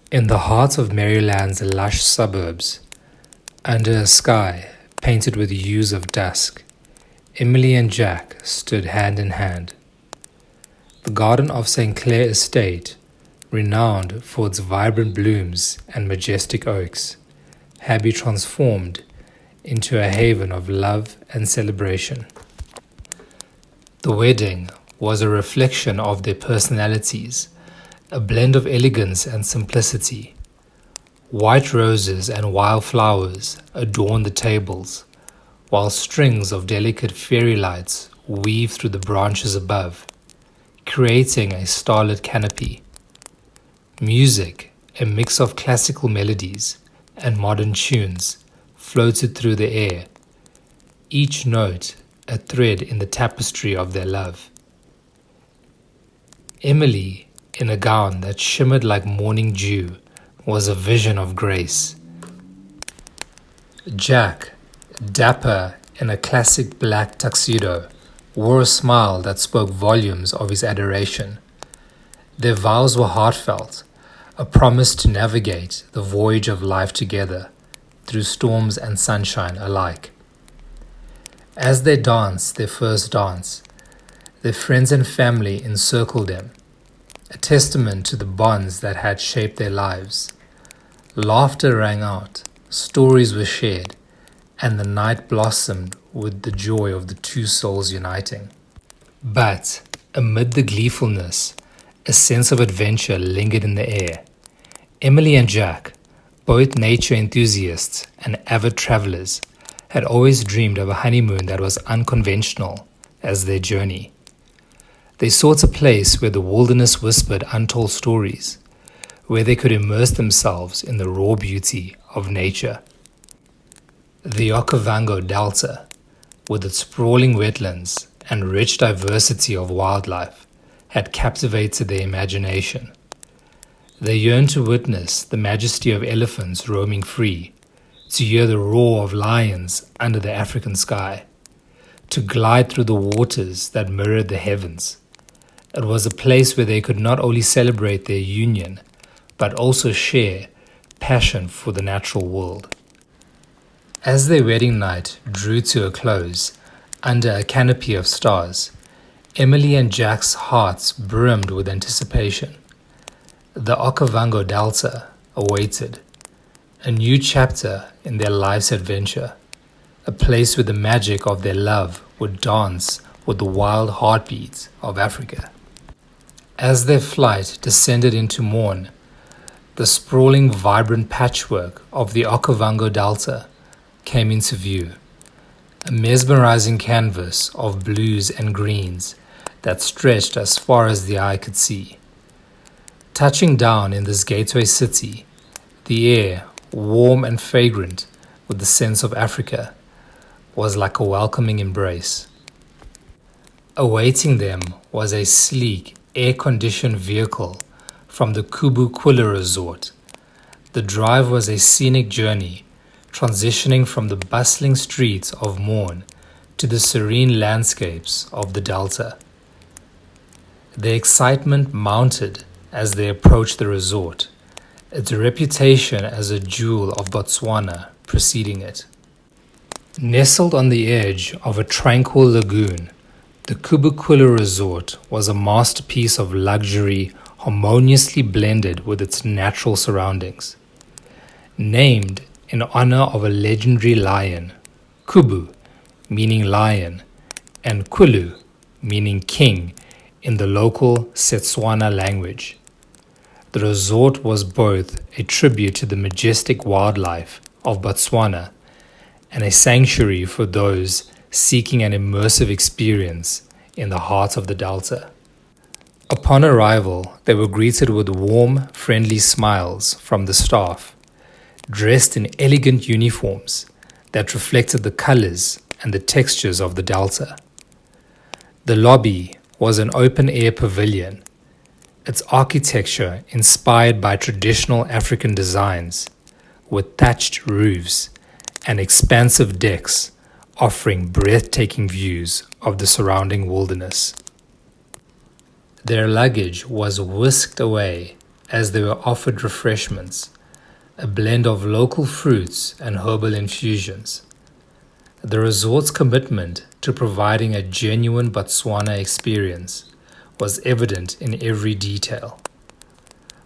In the heart of Maryland's lush suburbs, under a sky painted with hues of dusk, Emily and Jack stood hand in hand. The garden of St. Clair Estate, renowned for its vibrant blooms and majestic oaks, had been transformed into a haven of love and celebration. The wedding was a reflection of their personalities, a blend of elegance and simplicity. White roses and wildflowers adorned the tables, while strings of delicate fairy lights weaved through the branches above, creating a starlit canopy. Music, a mix of classical melodies and modern tunes, floated through the air, each note a thread in the tapestry of their love. Emily, in a gown that shimmered like morning dew, was a vision of grace. Jack, dapper in a classic black tuxedo, wore a smile that spoke volumes of his adoration. Their vows were heartfelt, a promise to navigate the voyage of life together, through storms and sunshine alike. As they danced their first dance, their friends and family encircled them, a testament to the bonds that had shaped their lives. Laughter rang out, stories were shared, and the night blossomed with the joy of the two souls uniting. But amid the gleefulness, a sense of adventure lingered in the air. Emily and Jack, both nature enthusiasts and avid travelers, had always dreamed of a honeymoon that was unconventional as their journey. They sought a place where the wilderness whispered untold stories, where they could immerse themselves in the raw beauty of nature. The Okavango Delta, with its sprawling wetlands and rich diversity of wildlife, had captivated their imagination. They yearned to witness the majesty of elephants roaming free, to hear the roar of lions under the African sky, to glide through the waters that mirrored the heavens. It was a place where they could not only celebrate their union, but also share passion for the natural world. As their wedding night drew to a close, under a canopy of stars, Emily and Jack's hearts brimmed with anticipation. The Okavango Delta awaited, a new chapter in their life's adventure, a place where the magic of their love would dance with the wild heartbeats of Africa. As their flight descended into morn, the sprawling, vibrant patchwork of the Okavango Delta came into view, a mesmerizing canvas of blues and greens that stretched as far as the eye could see. Touching down in this gateway city, the air, warm and fragrant with the sense of Africa, was like a welcoming embrace. Awaiting them was a sleek, air-conditioned vehicle from the Kubu Resort. The drive was a scenic journey, transitioning from the bustling streets of Morn to the serene landscapes of the Delta. The excitement mounted as they approached the resort, its reputation as a jewel of Botswana preceding it. Nestled on the edge of a tranquil lagoon, the Kubu Resort was a masterpiece of luxury harmoniously blended with its natural surroundings. Named in honor of a legendary lion, Kubu, meaning lion, and Kulu, meaning king, in the local Setswana language. The resort was both a tribute to the majestic wildlife of Botswana and a sanctuary for those seeking an immersive experience in the heart of the Delta. Upon arrival, they were greeted with warm, friendly smiles from the staff, dressed in elegant uniforms that reflected the colors and the textures of the Delta. The lobby was an open-air pavilion, its architecture inspired by traditional African designs, with thatched roofs and expansive decks offering breathtaking views of the surrounding wilderness. Their luggage was whisked away as they were offered refreshments, a blend of local fruits and herbal infusions. The resort's commitment to providing a genuine Botswana experience was evident in every detail.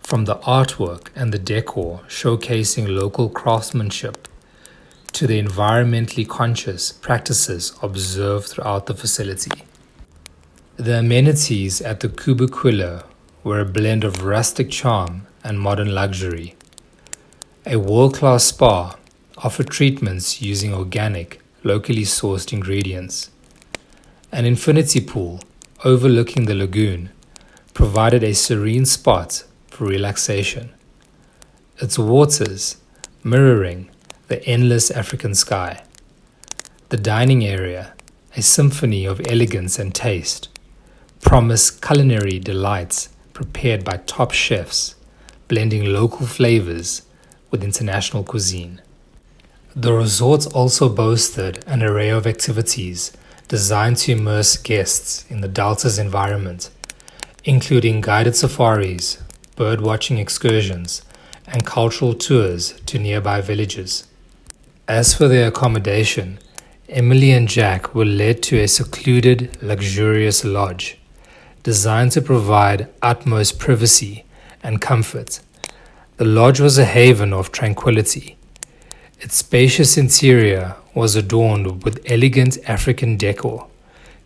From the artwork and the decor showcasing local craftsmanship to the environmentally conscious practices observed throughout the facility. The amenities at the Kubukwila were a blend of rustic charm and modern luxury. A world-class spa offered treatments using organic, locally sourced ingredients. An infinity pool overlooking the lagoon provided a serene spot for relaxation, its waters mirroring the endless African sky. The dining area, a symphony of elegance and taste, promised culinary delights prepared by top chefs, blending local flavors with international cuisine. The resort also boasted an array of activities designed to immerse guests in the Delta's environment, including guided safaris, bird-watching excursions, and cultural tours to nearby villages. As for their accommodation, Emily and Jack were led to a secluded, luxurious lodge, designed to provide utmost privacy and comfort. The lodge was a haven of tranquility. Its spacious interior was adorned with elegant African decor,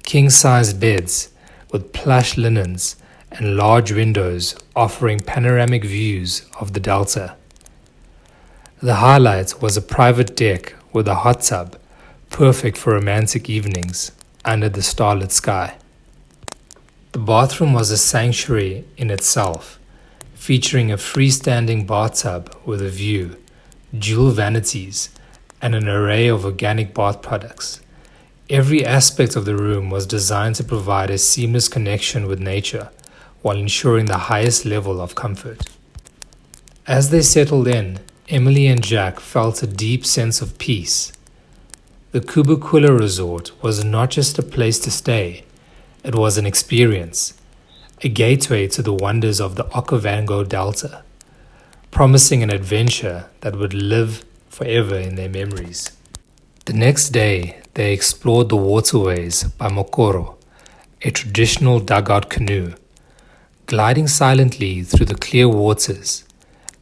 king-sized beds with plush linens, and large windows offering panoramic views of the Delta. The highlight was a private deck with a hot tub, perfect for romantic evenings under the starlit sky. The bathroom was a sanctuary in itself, featuring a freestanding bathtub with a view, dual vanities, and an array of organic bath products. Every aspect of the room was designed to provide a seamless connection with nature while ensuring the highest level of comfort. As they settled in, Emily and Jack felt a deep sense of peace. The Kubukwila Resort was not just a place to stay, it was an experience, a gateway to the wonders of the Okavango Delta, promising an adventure that would live forever in their memories. The next day, they explored the waterways by Mokoro, a traditional dugout canoe. Gliding silently through the clear waters,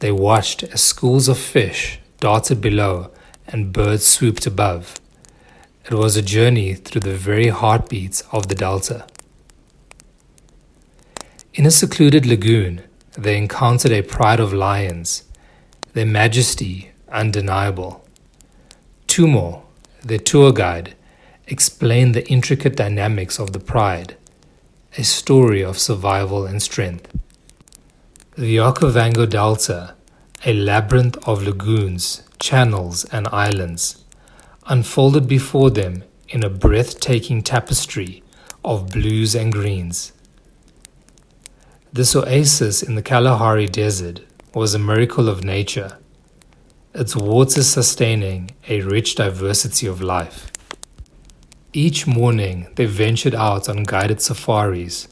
they watched as schools of fish darted below and birds swooped above. It was a journey through the very heartbeats of the Delta. In a secluded lagoon, they encountered a pride of lions, their majesty undeniable. Tumo, their tour guide, explained the intricate dynamics of the pride, a story of survival and strength. The Okavango Delta, a labyrinth of lagoons, channels, and islands, unfolded before them in a breathtaking tapestry of blues and greens. This oasis in the Kalahari Desert was a miracle of nature, its waters sustaining a rich diversity of life. Each morning they ventured out on guided safaris,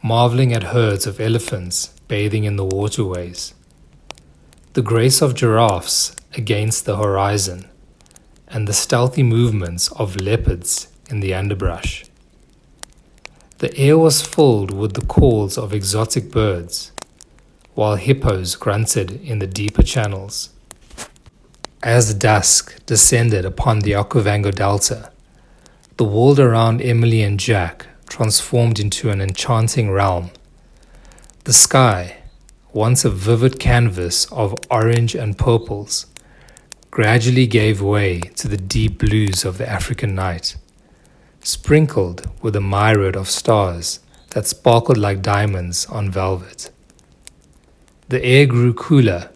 marveling at herds of elephants bathing in the waterways, the grace of giraffes against the horizon, and the stealthy movements of leopards in the underbrush. The air was filled with the calls of exotic birds, while hippos grunted in the deeper channels. As dusk descended upon the Okavango Delta, the world around Emily and Jack transformed into an enchanting realm. The sky, once a vivid canvas of orange and purples, gradually gave way to the deep blues of the African night, sprinkled with a myriad of stars that sparkled like diamonds on velvet. The air grew cooler,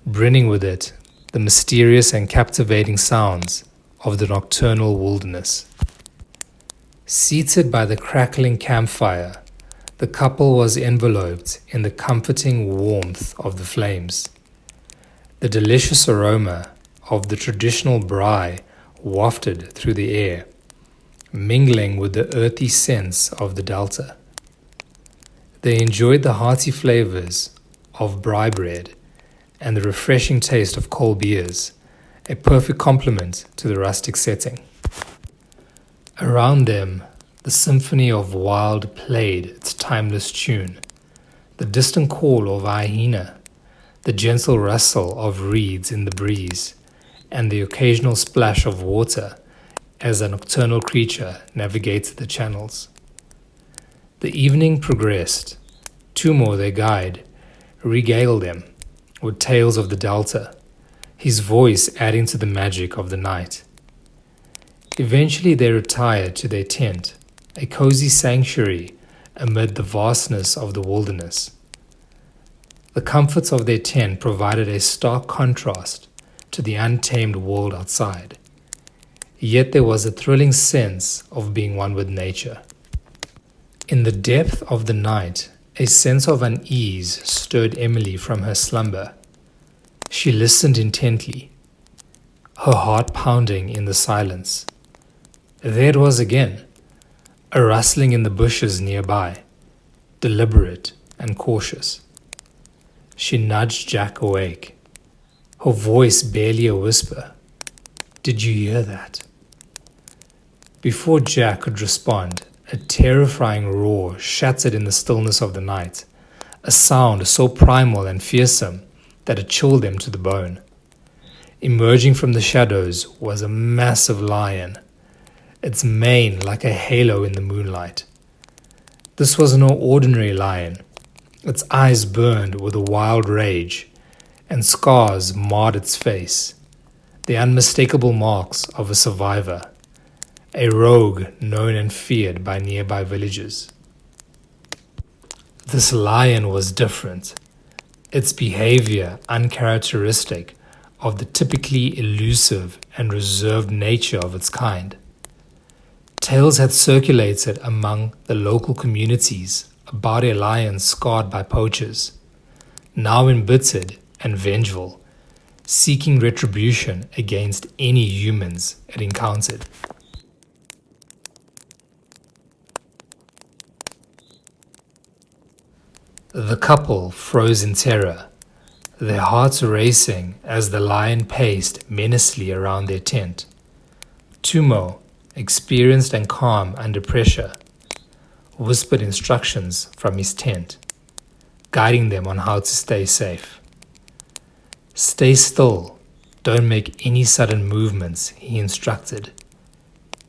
bringing with it the mysterious and captivating sounds of the nocturnal wilderness. Seated by the crackling campfire, the couple was enveloped in the comforting warmth of the flames. The delicious aroma of the traditional braai wafted through the air, mingling with the earthy scents of the Delta. They enjoyed the hearty flavors of rye bread and the refreshing taste of cold beers, a perfect complement to the rustic setting. Around them, the symphony of wild played its timeless tune, the distant call of a hyena, the gentle rustle of reeds in the breeze, and the occasional splash of water as a nocturnal creature navigates the channels. The evening progressed. Tumo, their guide, regaled them with tales of the Delta, his voice adding to the magic of the night. Eventually they retired to their tent, a cozy sanctuary amid the vastness of the wilderness. The comforts of their tent provided a stark contrast to the untamed world outside, yet there was a thrilling sense of being one with nature. In the depth of the night, a sense of unease stirred Emily from her slumber. She listened intently, her heart pounding in the silence. There it was again, a rustling in the bushes nearby, deliberate and cautious. She nudged Jack awake, her voice barely a whisper. "Did you hear that?" Before Jack could respond, a terrifying roar shattered in the stillness of the night, a sound so primal and fearsome that it chilled them to the bone. Emerging from the shadows was a massive lion, its mane like a halo in the moonlight. This was no ordinary lion. Its eyes burned with a wild rage, and scars marred its face, the unmistakable marks of a survivor, a rogue known and feared by nearby villagers. This lion was different, its behavior uncharacteristic of the typically elusive and reserved nature of its kind. Tales had circulated among the local communities about a lion scarred by poachers, now embittered and vengeful, seeking retribution against any humans it encountered. The couple froze in terror, their hearts racing as the lion paced menacingly around their tent. Tumo, experienced and calm under pressure, whispered instructions from his tent, guiding them on how to stay safe. "Stay still, don't make any sudden movements," he instructed,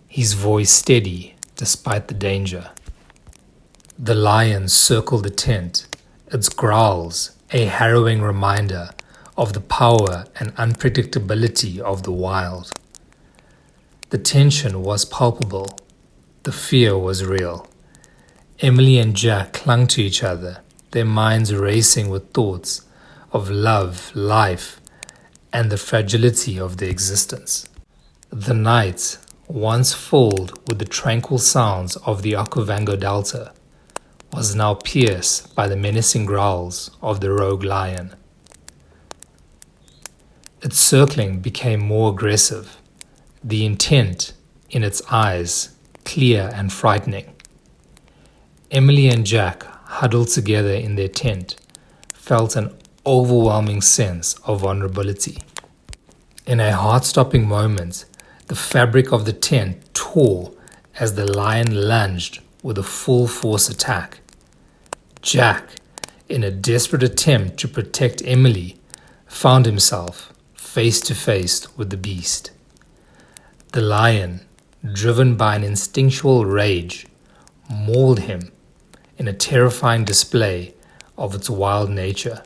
his voice steady despite the danger. The lion circled the tent, its growls a harrowing reminder of the power and unpredictability of the wild. The tension was palpable, the fear was real. Emily and Jack clung to each other, their minds racing with thoughts of love, life, and the fragility of their existence. The night, once filled with the tranquil sounds of the Okavango Delta, was now pierced by the menacing growls of the rogue lion. Its circling became more aggressive, the intent in its eyes clear and frightening. Emily and Jack, huddled together in their tent, felt an overwhelming sense of vulnerability. In a heart-stopping moment, the fabric of the tent tore as the lion lunged with a full-force attack. Jack, in a desperate attempt to protect Emily, found himself face to face with the beast. The lion, driven by an instinctual rage, mauled him in a terrifying display of its wild nature.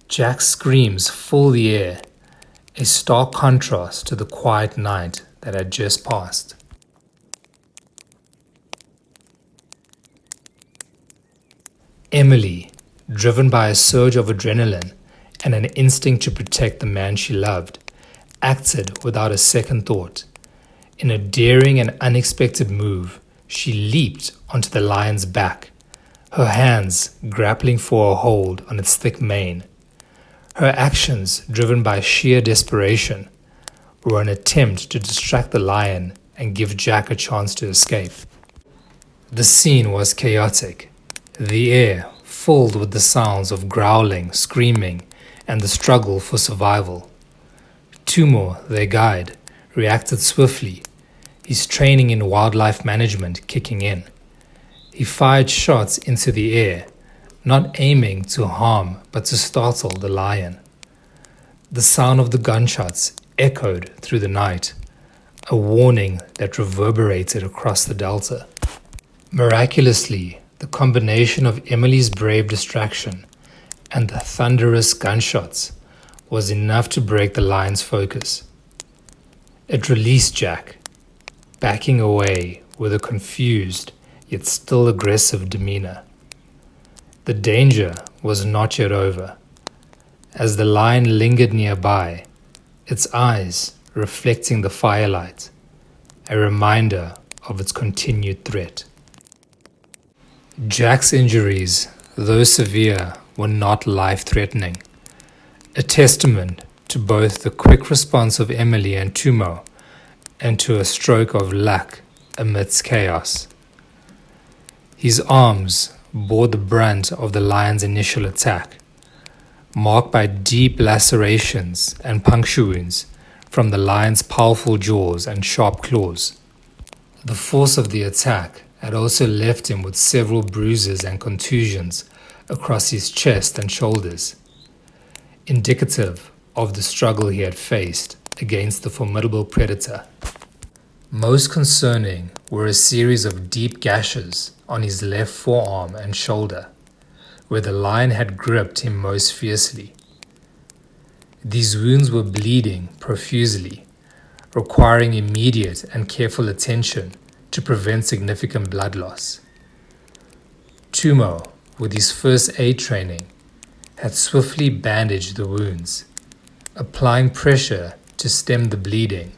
Jack's screams filled the air, a stark contrast to the quiet night that had just passed. Emily, driven by a surge of adrenaline and an instinct to protect the man she loved, acted without a second thought. In a daring and unexpected move, she leaped onto the lion's back, her hands grappling for a hold on its thick mane. Her actions, driven by sheer desperation, were an attempt to distract the lion and give Jack a chance to escape. The scene was chaotic, the air filled with the sounds of growling, screaming, and the struggle for survival. Tumo, their guide, reacted swiftly, his training in wildlife management kicking in. He fired shots into the air, not aiming to harm but to startle the lion. The sound of the gunshots echoed through the night, a warning that reverberated across the delta. Miraculously, the combination of Emily's brave distraction and the thunderous gunshots was enough to break the lion's focus. It released Jack, backing away with a confused yet still aggressive demeanor. The danger was not yet over. As the lion lingered nearby, its eyes reflecting the firelight, a reminder of its continued threat. Jack's injuries, though severe, were not life-threatening, a testament to both the quick response of Emily and Tumo and to a stroke of luck amidst chaos. His arms bore the brunt of the lion's initial attack, marked by deep lacerations and puncture wounds from the lion's powerful jaws and sharp claws. The force of the attack had also left him with several bruises and contusions across his chest and shoulders, indicative of the struggle he had faced against the formidable predator. Most concerning were a series of deep gashes on his left forearm and shoulder, where the lion had gripped him most fiercely. These wounds were bleeding profusely, requiring immediate and careful attention to prevent significant blood loss. Tumo, with his first aid training, had swiftly bandaged the wounds, applying pressure to stem the bleeding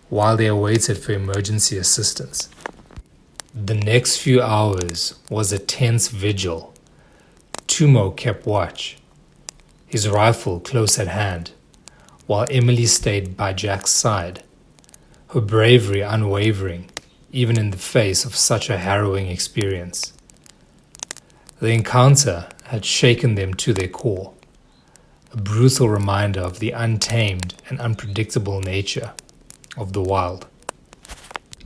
while they awaited for emergency assistance. The next few hours was a tense vigil. Tumo kept watch, his rifle close at hand, while Emily stayed by Jack's side, her bravery unwavering even in the face of such a harrowing experience. The encounter had shaken them to their core, a brutal reminder of the untamed and unpredictable nature of the wild.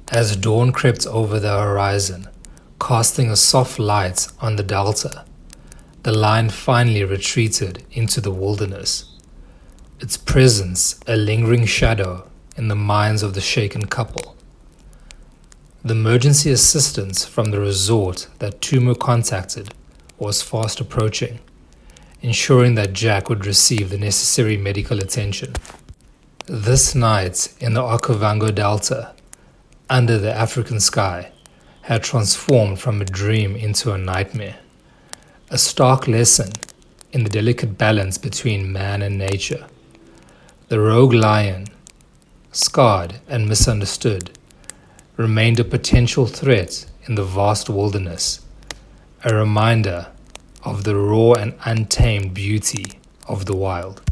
As dawn crept over the horizon, casting a soft light on the delta, the lion finally retreated into the wilderness, its presence a lingering shadow in the minds of the shaken couple. The emergency assistance from the resort that Tumo contacted was fast approaching, ensuring that Jack would receive the necessary medical attention. This night in the Okavango Delta, under the African sky, had transformed from a dream into a nightmare, a stark lesson in the delicate balance between man and nature. The rogue lion, scarred and misunderstood, remained a potential threat in the vast wilderness, a reminder of the raw and untamed beauty of the wild.